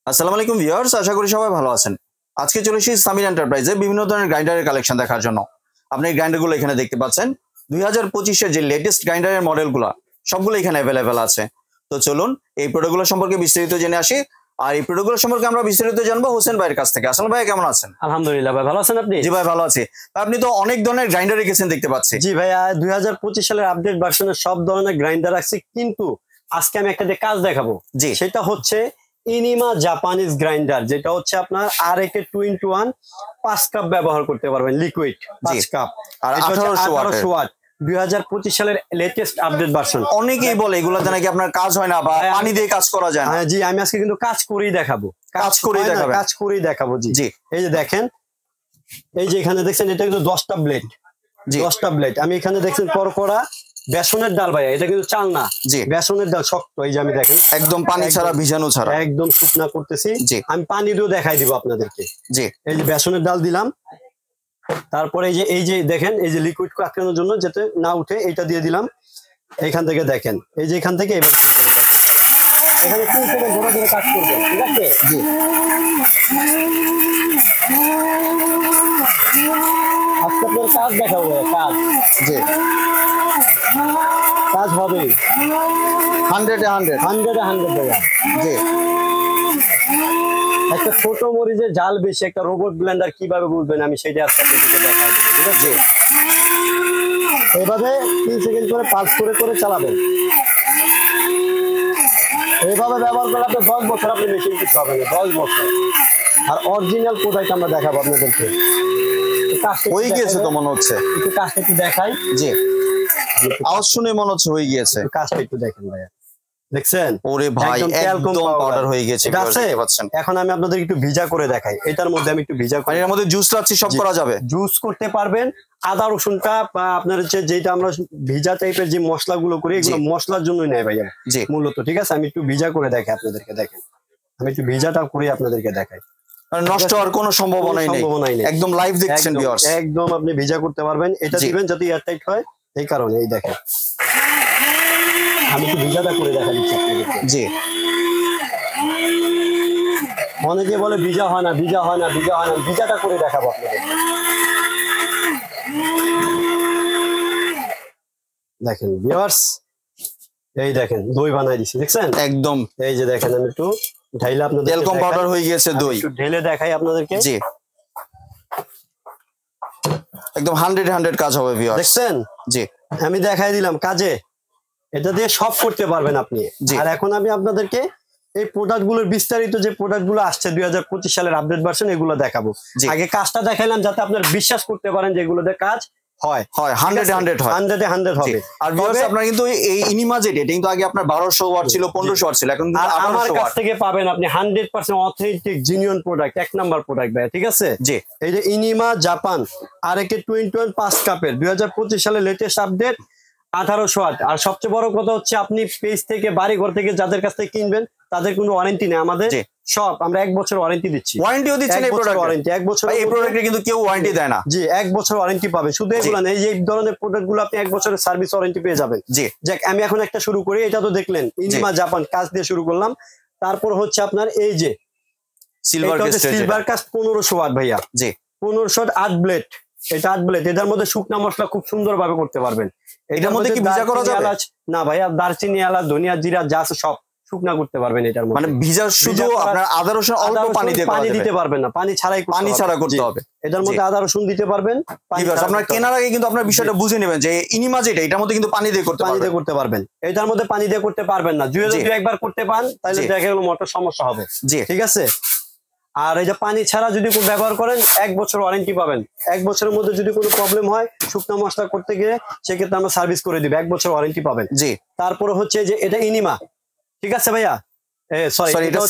আসসালামু আলাইকুম ভিউয়ার্স, আশা করি সবাই ভালো আছেন। আজকে চলে এসেছি সামির এন্টারপ্রাইজে বিভিন্ন ধরনের গ্রাইন্ডারের কালেকশন দেখার জন্য। আপনি এই গ্রাইন্ডারগুলো এখানে দেখতে পাচ্ছেন। 2025 এর যে লেটেস্ট গ্রাইন্ডারের মডেলগুলো সবগুলো এখানে অ্যাভেলেবেল আছে। তো চলুন এই প্রোডাক্টগুলো সম্পর্কে বিস্তারিত জেনে আসি। আর এই প্রোডাক্টগুলো সম্পর্কে আমরা বিস্তারিত জানবো হোসেন ভাইয়ের কাছ থেকে। আসসালামু ভাই, কেমন আছেন? আলহামদুলিল্লাহ ভাই, ভালো আছেন আপনি? জি ভাই, ভালো আছি। আপনি তো অনেক ধরনের গ্রাইন্ডার রেখেছেন দেখতে পাচ্ছি। জি ভাইয়া, 2025 সালের আপডেট ভার্সনের সব ধরনের গ্রাইন্ডার আছে, কিন্তু আজকে আমি একটা কাজ দেখাবো। জি, সেটা হচ্ছে ইনিমা জাপানিজ গ্রাইন্ডার, যেটা হচ্ছে আপনার আর-এ 2-in-1 5 কাপ ব্যবহার করতে পারবেন, লিকুইড 5 কাপ। আর 1800 ওয়াট 2025 সালের লেটেস্ট আপডেট ভার্সন। অনেকেই বলে এগুলোতে নাকি আপনার কাজ হয় না বা পানি দিয়ে কাজ করা যায় না। জি, আমি আজকে কিন্তু কাজ করেই দেখাবো। কাজ করেই দেখাবো। জি জি, এই যে দেখেন, এই যে এখানে দেখছেন, এটা কিন্তু 10টা ব্লেড। 10টা ব্লেড। আমি এখানে দেখছেন করকরা বেসনের ডাল ভাইয়া, এটা কিন্তু চাল না, বেসনের ডাল শক্ত। এই যে আমি দেখেন একদম পানি ছাড়া, ভিজানো ছাড়া একদম শুকনা করতেছি। আমি পানি দিয়েও দেখাই দিব আপনাদেরকে। জি, এই যে বেসনের ডাল দিলাম, তারপরে এই যে দেখেন, এই যে লিকুইড আটকানোর জন্য যাতে না উঠে এটা দিয়ে দিলাম। এখান থেকে দেখেন, এই যে এখান থেকে এবার এখানে 3 সেকেন্ড ধরে ধরে কাজ করবেন, ঠিক আছে? জি, আজকে আপনার কাজ দেখাবো, কাজ। জি, কাজ হবে 100 ভাইয়া। জি, একটা ছোট মরিচের জাল বেশি, একটা রোবট ব্লেন্ডার কিভাবে বুঝবেন আমি সেটা আজকে আপনাদেরকে দেখাই দেবো, ঠিক আছে? এভাবে 3 সেকেন্ড করে পালস করে করে চালাবেন। এইভাবে ব্যবহার করে আপনি 10 বছর আপনি মেশিন কিছু হবে না, 10 বছর। আর অরিজিনাল প্রোডাক্ট আমরা দেখাবো আপনাদেরকে। হয়ে গিয়েছে তো মনে হচ্ছে, একটু কাজটা একটু দেখাই। জি, আওয়াজ শুনে মনে হচ্ছে হয়ে গিয়েছে। কাজটা একটু দেখেন ভাইয়া, দেখছেন? ওরে ভাই, একদম পাউডার হয়ে গেছে। এখন আমি আপনাদের একটু ভিজা করে দেখাই। এটার মধ্যে আমি একটু ভিজা করে, এর মধ্যে জুস রাখছি, সব করা যাবে। জুস করতে পারবেন। আদা রসুনটা আপনার হচ্ছে যেটা আমরা ভিজা টাইপের যে মশলাগুলো করি, এগুলো মশলার জন্যই নেয় ভাইয়া মূলত, ঠিক আছে? আমি একটু ভিজা করে দেখাই আপনাদেরকে। দেখেন, আমি একটু ভিজাটা করে আপনাদেরকে দেখাই। নষ্ট হওয়ার কোনো সম্ভাবনাই নেই, একদম লাইভ দেখছেন ভিউয়ার্স। একদম আপনি ভিজা করতে পারবেন। এটা দিবেন যাতে এয়ারটাইট হয়, এই কারণে। এই দেখেন, আমি একটু ভিজাটা করে দেখা দিচ্ছি আপনাদেরকে। জি, অনেকে বলে ভিজা হয় না, ভিজা হয় না, ভিজা হয় না। ভিজাটা করে দেখাবো আপনাদের। দেখেন ভিউয়ার্স, এই দেখেন দই বানাই দিছি, দেখছেন? একদম। এই যে দেখেন, আমি একটু ঢাইলে আপনাদের ওয়েলকাম পাউডার হয়ে গিয়েছে দই। একটু ঢেলে দেখাই আপনাদেরকে। জি, একদম 100 কাজ হবে ভিউয়ার্স, দেখছেন? জি, আমি দেখাই দিলাম কাজে। এটা দিয়ে সব করতে পারবেন আপনি। আর এখন আমি আপনাদেরকে এই প্রোডাক্ট গুলোর বিস্তারিত, যে প্রোডাক্ট গুলো আসছে 2025 সালের আপডেট ভার্সন, এগুলো দেখাবো। আগে কাজটা দেখাইলাম যাতে আপনারা বিশ্বাস করতে পারেন যে এগুলোতে কাজ হয়। 100 হবে। আর ভিউয়ার্স, আপনারা কিন্তু এই ইনিমা যেটা, এটা কিন্তু আগে আপনার 1200 ওয়াট ছিল, 1500 ওয়াট ছিল, এখন কিন্তু আমার কাছ থেকে পাবেন আপনি 100% অথেন্টিক জেনুইন প্রোডাক্ট, এক নাম্বার প্রোডাক্ট ভাই, ঠিক আছে? জি, এই যে ইনিমা জাপান আর-এ 2-in-1 5 কাপের 2025 সালের লেটেস্ট আপডেট, 1800 ওয়াট। আর সবচেয়ে বড় কথা হচ্ছে, আপনি পেজ থেকে, বাড়ি ঘর থেকে যাদের কাছ থেকে কিনবেন, তাদের কোনো ওয়ারেন্টি নেই। আমাদের সব আমরা 1 বছর ওয়ারেন্টি দিচ্ছি। ওয়ারেন্টিও দিচ্ছেন এই প্রোডাক্ট? ওয়ারেন্টি 1 বছর। এই প্রোডাক্টে কিন্তু কেউ ওয়ারেন্টি দেয় না। জি, 1 বছর ওয়ারেন্টি পাবে। শুধু এগুলো না, এই যে ধরনের প্রোডাক্টগুলো আপনি 1 বছরের সার্ভিস ওয়ারেন্টি পেয়ে যাবেন। জি, যাক আমি এখন একটা শুরু করি। এটা তো দেখলেন ইনিমা জাপান, কাজ দিয়ে শুরু করলাম। তারপর হচ্ছে আপনার এই যে সিলভার কাস্ট 1500 ওয়াট ভাইয়া। জি, 1500 ওয়াট 8 ব্লেড। এটা 8 ব্লেড। এটার মধ্যে শুকনা মশলা খুব সুন্দর ভাবে করতে পারবেন। এটার মধ্যে কি ভিজা করা যাবে? না ভাইয়া, দারচিনি, এলাচ, ধনিয়া, জিরা যা আছে সব শুকনা করতে পারবেন এটার মধ্যে। মানে ভিজা শুধু আপনার আদা রসুন অল্প পানি দিয়ে পানি দিতে পারবেন না, পানি ছাড়াই করতে হবে। এটার মধ্যে আদা রসুন দিতে পারবেন। আপনার কেনার আগে কিন্তু আপনার বিষয়টা বুঝে নেবেন যে ইনিমা যেটা, এটার মধ্যে কিন্তু পানি দিয়ে করতে পারবেন। এটার মধ্যে পানি দিয়ে করতে পারবেন না। যদি একবার করতে পান তাহলে দেখা গেল মোটর সমস্যা হবে। জি, ঠিক আছে? আর এই যে পানি ছাড়া যদি ব্যবহার করেন, 1 বছর ওয়ারেন্টি পাবেন। 1 বছরের মধ্যে যদি কোনো প্রবলেম হয় শুকনো মশলা করতে গিয়ে, সেক্ষেত্রে আমরা সার্ভিস করে দিব, 1 বছর ওয়ারেন্টি পাবেন। জি, তারপরে হচ্ছে যে এটা ইনিমা, ঠিক আছে ভাইয়া? সরি, এটা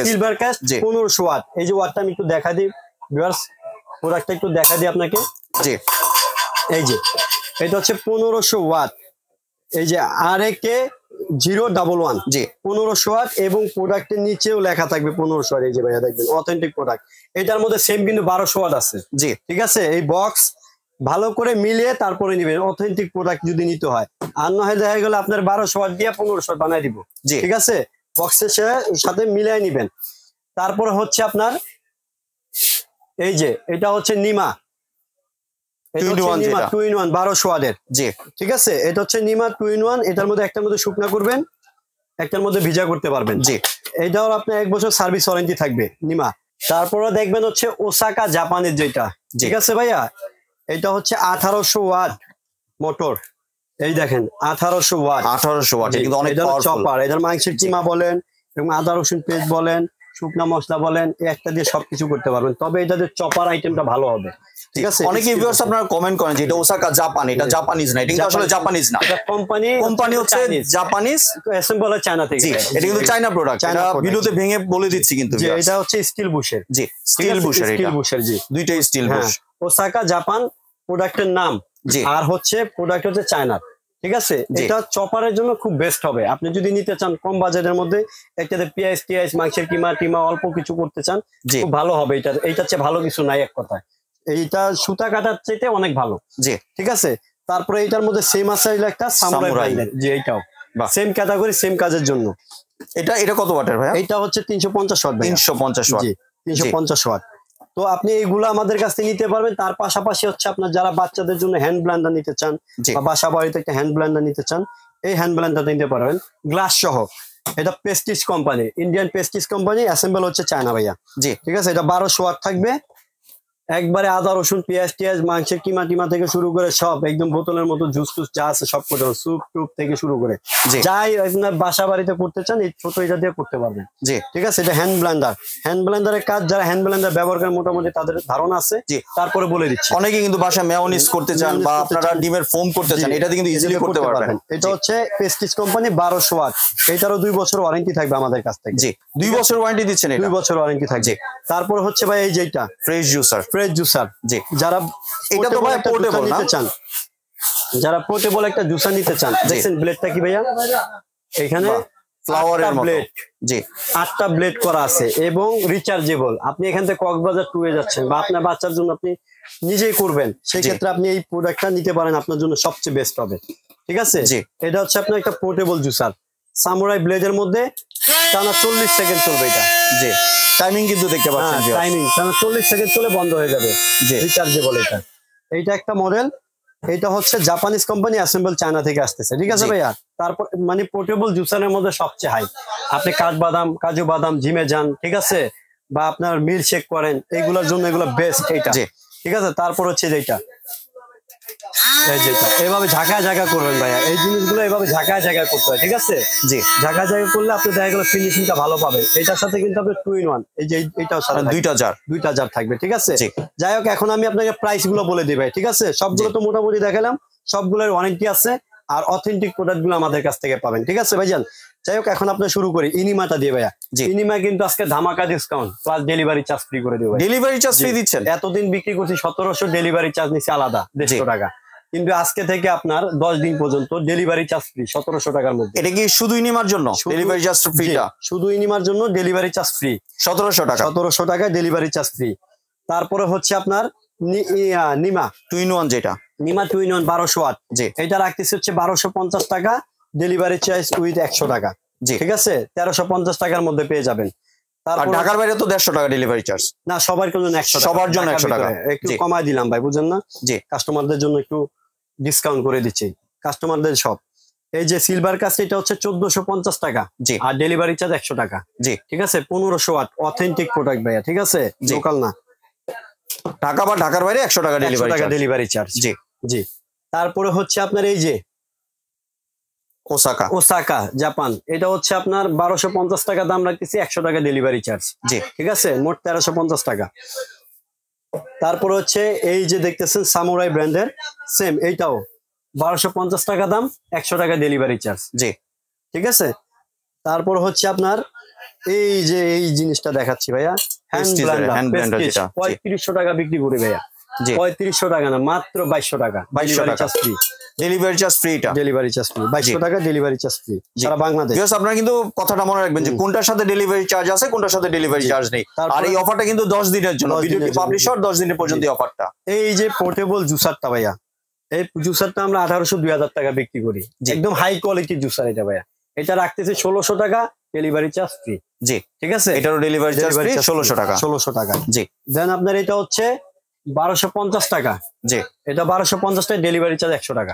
সিলভার কাস্ট 1500 ওয়াট। এই যে ওয়াটটা আমি একটু দেখা দিই ভিউয়ার্স, প্রোডাক্টটা একটু দেখা দিই আপনাকে। জি, এই যে এটা হচ্ছে 1500 ওয়াট। এই যে আর-এ 011। জি, 1500 ওয়াট, এবং প্রোডাক্টের নিচেও লেখা থাকবে 1500 ওয়াট। এই যে ভাইয়া দেখবেন অথেন্টিক প্রোডাক্ট। এটার মধ্যে সেম কিন্তু 1200 ওয়াট আছে। জি, ঠিক আছে? এই বক্স ভালো করে মিলিয়ে তারপরে নিবেন অথেন্টিক প্রোডাক্ট যদি নিতে হয়। আর না হয় দেখা গেল আপনার 1200 ওয়াট দিয়ে 1500 ওয়াট বানাই দিব। ঠিক আছে? বক্সের সাথে মিলিয়ে নিবেন। তারপরে হচ্ছে আপনার এই যে এটা হচ্ছে নিমা, 2-in-1 1200 ওয়াটের। জি ঠিক আছে, এটা হচ্ছে নিমা 2-in-1। এটার মধ্যে একটার মধ্যে শুকনা করবেন, একটার মধ্যে ভিজা করতে পারবেন। জি এটাও আপনার 1 বছর সার্ভিস ওয়ারেন্টি থাকবে নিমা। তারপরে দেখবেন হচ্ছে ওসাকা জাপানের যেটা, ঠিক আছে ভাইয়া, এটা হচ্ছে 1800 ওয়াট মোটর। এই দেখেন 1800 ওয়াট, 1800 ওয়াট, কিন্তু অনেক পাওয়ারফুল। চপার, এটার মাংসের কিমা বলেন এবং আদা রসুন পেস্ট বলেন, শুকনা মশলা বলেন, একটা দিয়ে সবকিছু করতে পারবেন। তবে এটা যে চপার আইটেমটা ভালো হবে। ঠিক আছে, অনেকে ভিউয়ার্স আপনারা কমেন্ট করেন যে এটা ওসাকা জাপান, এটা জাপানিজ না। এটা কিন্তু আসলে জাপানিজ না, এটা কোম্পানি হচ্ছে জাপানিজ, অ্যাসেম্বল হয় চায়না থেকে। এটা কিন্তু চায়না প্রোডাক্ট। এটা ভিডিওতে ভেঙে বলে দিচ্ছি কিন্তু যে এটা হচ্ছে স্টিল বুশের। জি স্টিল বুশের, এটা স্টিল বুশের, জি দুইটাই স্টিল বুশ। ওসাকা জাপান প্রোডাক্টের নাম, আর হচ্ছে প্রোডাক্ট হচ্ছে চায়নার। ঠিক আছে, এটা চপারের জন্য খুব বেস্ট হবে। আপনি যদি নিতে চান কম বাজেটের মধ্যে, একটাতে পেঁয়াজ টিয়াজ মাংসের কিমা টিমা অল্প কিছু করতে চান, খুব ভালো হবে। এইটার চেয়ে ভালো কিছু নাই এক কথায়। এইটা সুতা কাটার চাইতে অনেক ভালো। জি ঠিক আছে, তারপরে এইটার মধ্যে সেম আছে একটা সামুরাই ব্র্যান্ডের, যে এইটাও সেম ক্যাটাগরি সেম কাজের জন্য। এটা কত ওয়াটের ভাই? এটা হচ্ছে 350 ওয়াট। 350 ওয়াট, জি 350 ওয়াট। তো আপনি এইগুলো আমাদের কাছ থেকে নিতে পারবেন। তার পাশাপাশি হচ্ছে আপনার যারা বাচ্চাদের জন্য হ্যান্ড ব্লেন্ডার নিতে চান বা বাসা বাড়িতে একটা হ্যান্ড ব্লেন্ডার নিতে চান, এই হ্যান্ড ব্লেন্ডারটা নিতে পারবেন গ্লাস সহ। এটা Prestige company, Indian Prestige company, assemble হচ্ছে চায়না ভাইয়া। জি ঠিক আছে, এটা 1200 ওয়াট থাকবে। একবারে আদা রসুন পেঁয়াজ টিয়াজ মাংসের কিমা টিমা থেকে শুরু করে সব একদম বোতলের মতো জুস টুস যা আছে সব করে, স্যুপ টুপ থেকে শুরু করে যাই আপনার বাসা বাড়িতে করতে চান এই ছোট এটা দিয়ে করতে পারবেন। জি ঠিক আছে, এটা হ্যান্ড ব্লেন্ডার। হ্যান্ড ব্লেন্ডারের কাজ যারা হ্যান্ড ব্লেন্ডার ব্যবহার করেন মোটামুটি তাদের ধারণা আছে। তারপরে বলে দিচ্ছি, অনেকে কিন্তু বাসায় মেয়োনিজ করতে চান বা আপনারা ডিমের ফোম করতে চান, এটাতে কিন্তু ইজিলি করতে পারবেন। এটা হচ্ছে পেস্টিজ কোম্পানি 1200 ওয়াট। এটারও 2 বছর ওয়ারেন্টি থাকবে আমাদের কাছ থেকে। জি 2 বছর ওয়ারেন্টি দিচ্ছেন, 2 বছর ওয়ারেন্টি থাকবে। তারপর হচ্ছে ভাই এই যেটা ফ্রেশ জুসার, ফ্রেশ জুসার। যারা এটা তো ভাই পোর্টেবল নিতে চান, যারা পোর্টেবল একটা জুসার নিতে চান, দেখছেন ব্লেডটা কি ভাইয়া, এখানে ফ্লাওয়ারের ব্লেড। জি 8টা ব্লেড করা আছে এবং রিচার্জেবল। আপনি এখান থেকে কক্সবাজার ট্যুরে যাচ্ছেন বা আপনার বাচ্চার জন্য আপনি নিজেই করবেন, সেই ক্ষেত্রে আপনি এই প্রোডাক্টটা নিতে পারেন, আপনার জন্য সবচেয়ে বেস্ট হবে। ঠিক আছে, এটা হচ্ছে আপনার একটা পোর্টেবল জুসার সামুরাই ব্লেডের মধ্যে, টানা 40 সেকেন্ড চলবে এটা। জি টাইমিং কিন্তু দেখতে পাচ্ছেন, টাইমিং টানা 40 সেকেন্ড চলে বন্ধ হয়ে যাবে। রিচার্জেবল এইটা একটা মডেল। এটা হচ্ছে জাপানিজ কোম্পানি, অ্যাসেম্বল চায়না থেকে আসতেছে। ঠিক আছে ভাইয়া, তারপর মানে পোর্টেবল জুসারের মধ্যে সবচেয়ে হাই। আপনি কাঠবাদাম কাজু বাদাম জিমে যান, ঠিক আছে, বা আপনার মিল শেক করেন, এইগুলোর জন্য এগুলো বেস্ট এইটা। ঠিক আছে, তারপর হচ্ছে যেটা এভাবে ঝাঁকা ঝাঁকা করবেন ভাইয়া, এই জিনিসগুলো এভাবে ঝাঁকা ঝাঁকা করতে হয়। ঠিক আছে, জি ঝাঁকা ঝাঁকা করলে আপনি দেখা গেল ফিনিশিংটা ভালো পাবেন। এটার সাথে কিন্তু আপনি 2-in-1, এই যে এইটাও সাথে দুইটা জার থাকবে। ঠিক আছে, যাই হোক এখন আমি আপনাকে প্রাইস গুলো বলে দিই ভাই। ঠিক আছে, সবগুলো তো মোটামুটি দেখালাম, সবগুলোর ওয়ারেন্টি আছে আর অথেন্টিক প্রোডাক্ট গুলো আমাদের কাছ থেকে পাবেন। ঠিক আছে ভাইজান, যাই হোক এখন আপনি শুরু করি ইনিমাটা দিয়ে ভাইয়া। ইনিমা কিন্তু আজকে ধামাকা discount plus delivery charge free করে দেবো। ডেলিভারি চার্জ ফ্রি দিচ্ছেন? এতদিন বিক্রি করছি 1700, ডেলিভারি চার্জ নিচ্ছে আলাদা 150 টাকা, কিন্তু আজকে থেকে আপনার 10 দিন পর্যন্ত ডেলিভারি চার্জ ফ্রি 1700 টাকার মধ্যে। এটা কি শুধু ইনিমার জন্য ডেলিভারি চার্জ ফ্রিটা? শুধু ইনিমার জন্য ডেলিভারি চার্জ ফ্রি 1700 টাকা। 1700 টাকায় ডেলিভারি চার্জ ফ্রি। তারপরে হচ্ছে আপনার নিমা 2-in-1, যেটা নিমা 2-in-1 1200 ওয়াট, এটা রাখতেছি হচ্ছে 1250 টাকা, ডেলিভারি চার্জ উইথ 100 টাকা। ঠিক আছে, 1350 টাকার মধ্যে পেয়ে যাবেন। আর ঢাকার বাইরে তো 150 টাকা ডেলিভারি চার্জ। না, সবার জন্য 100 টাকা, সবার জন্য 100 টাকা একটু কমায় দিলাম ভাই, বুঝেন না? জি, কাস্টমারদের জন্য একটু ডিসকাউন্ট করে দিচ্ছি কাস্টমারদের সব। এই যে সিলভার কাজ, এটা হচ্ছে 1450 টাকা, আর ডেলিভারি চার্জ 100 টাকা। জি ঠিক আছে, 1500 ওয়াট অথেন্টিক প্রোডাক্ট ভাইয়া। ঠিক আছে, লোকাল না, ঢাকা বা ঢাকার বাইরে 100 টাকা ডেলিভারি চার্জ। জি জি। তারপরে হচ্ছে আপনার এই যে ওসাকা জাপান, এটা হচ্ছে আপনার 1250 টাকা দাম রাখতেছি, 100 টাকা ডেলিভারি চার্জ। জি ঠিক আছে, মোট 1350 টাকা। তারপর হচ্ছে এই যে দেখতেছেন সামুরাই ব্র্যান্ডের, সেম এইটাও 1250 টাকা দাম, 100 টাকা ডেলিভারি চার্জ। জি ঠিক আছে। তারপর হচ্ছে আপনার এই যে এই জিনিসটা দেখাচ্ছি ভাইয়া, হ্যান্ড ব্লেন্ডার, 3500 টাকা বিক্রি করি ভাইয়া। 3500 টাকা না, মাত্র 2200 টাকা, 2200 টাকা free delivery charge free. Delivery charge free 2200 টাকা ডেলিভারি চার্জ ফ্রি সারা বাংলাদেশ। আপনারা কিন্তু কথাটা মনে রাখবেন যে কোনটার সাথে ডেলিভারি চার্জ আছে, কোনটার সাথে ডেলিভারি চার্জ নেই। আর এই অফারটা কিন্তু 10 দিনের জন্য, ভিডিওটি পাবলিশ হওয়ার 10 দিনের পর্যন্ত অফারটা। এই যে পোর্টেবল জুসারটা ভাইয়া, এই জুসারটা আমরা 1800-2000 টাকা বিক্রি করি, একদম হাই কোয়ালিটির জুসার এটা ভাইয়া। এটা রাখতেছি 1600 টাকা, ডেলিভারি চার্জ ফ্রি। জি, ঠিক আছে, এটারও ডেলিভারি চার্জ ফ্রি 1600 টাকা। 1600 টাকা। জি, দেন আপনার এটা হচ্ছে 1250 টাকা। জি, এটা 1250 টাকা, ডেলিভারি চার্জ 100 টাকা।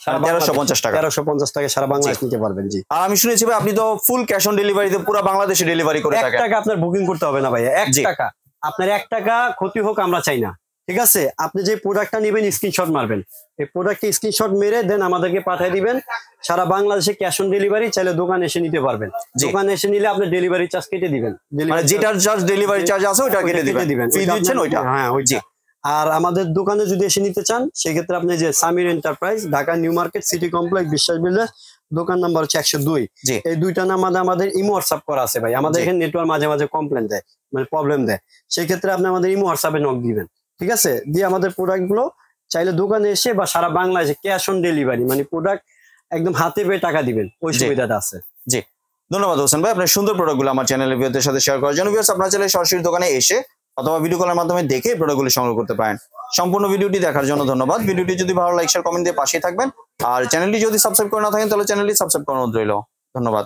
1350 টাকা। 1350 টাকা সারা বাংলাদেশ নিতে পারবেন। জি, আর আমি শুনেছি ভাই আপনি তো ফুল ক্যাশ অন ডেলিভারিতে পুরো বাংলাদেশে ডেলিভারি করে 1 থাকেন। টাকা আপনার বুকিং করতে হবে না ভাই, 1 টাকা। আপনার 1 টাকা ক্ষতি হোক আমরা চাই না। ঠিক আছে, আপনি যে প্রোডাক্টটা নেবেন স্ক্রিনশট মারবেন, এই প্রোডাক্টে স্ক্রিনশট মেরে দেন আমাদেরকে পাঠিয়ে দিবেন। সারা বাংলাদেশে ক্যাশ অন ডেলিভারি, চাইলে দোকানে এসে নিতে পারবেন। দোকানে এসে নিলে আপনি ডেলিভারি চার্জ কেটে দিবেন, মানে যেটার চার্জ ডেলিভারি চার্জ আছে ওটা কেটে দিবেন, ফি দিচ্ছেন ওইটা। হ্যাঁ, ওইটা। আর আমাদের দোকানে যদি এসে নিতে চান সেক্ষেত্রে আপনি যে Samir enterprise, Dhaka new market, city complex, বিশ্বাস বিল্ডার্স, দোকান নাম্বার হচ্ছে 102। এই দুইটা নাম্বারে আমাদের ইমো হোয়াটসঅ্যাপ করা আছে ভাই। আমাদের এখানে নেটওয়ার্ক মাঝে মাঝে কমপ্লেন দেয়, মানে প্রবলেম দেয়, সেই ক্ষেত্রে আপনি আমাদের ইমো হোয়াটসঅ্যাপে নক দিবেন। ঠিক আছে, দিয়ে আমাদের প্রোডাক্ট গুলো চাইলে দোকানে এসে বা সারা বাংলাদেশে ক্যাশ অন ডেলিভারি, মানে প্রোডাক্ট একদম হাতে পেয়ে টাকা দিবেন, ওই সুবিধাটা আছে। জি, ধন্যবাদ হোসেন ভাই আপনার সুন্দর প্রোডাক্টগুলো আমার চ্যানেলের ভিউয়ারদের সাথে শেয়ার করার জন্য। ভিউয়ার্স, আপনারা চাইলে সরাসরি দোকানে এসে অথবা ভিডিও কলের মাধ্যমে দেখে প্রোডাক্টগুলো সংগ্রহ করতে পারেন। সম্পূর্ণ ভিডিওটি দেখার জন্য ধন্যবাদ। ভিডিওটি যদি ভালো লাগে শেয়ার কমেন্ট দিয়ে পাশে থাকবেন। আর চ্যানেলটি যদি সাবস্ক্রাইব করে না থাকেন তাহলে চ্যানেলটি সাবস্ক্রাইব করানো রইল। ধন্যবাদ।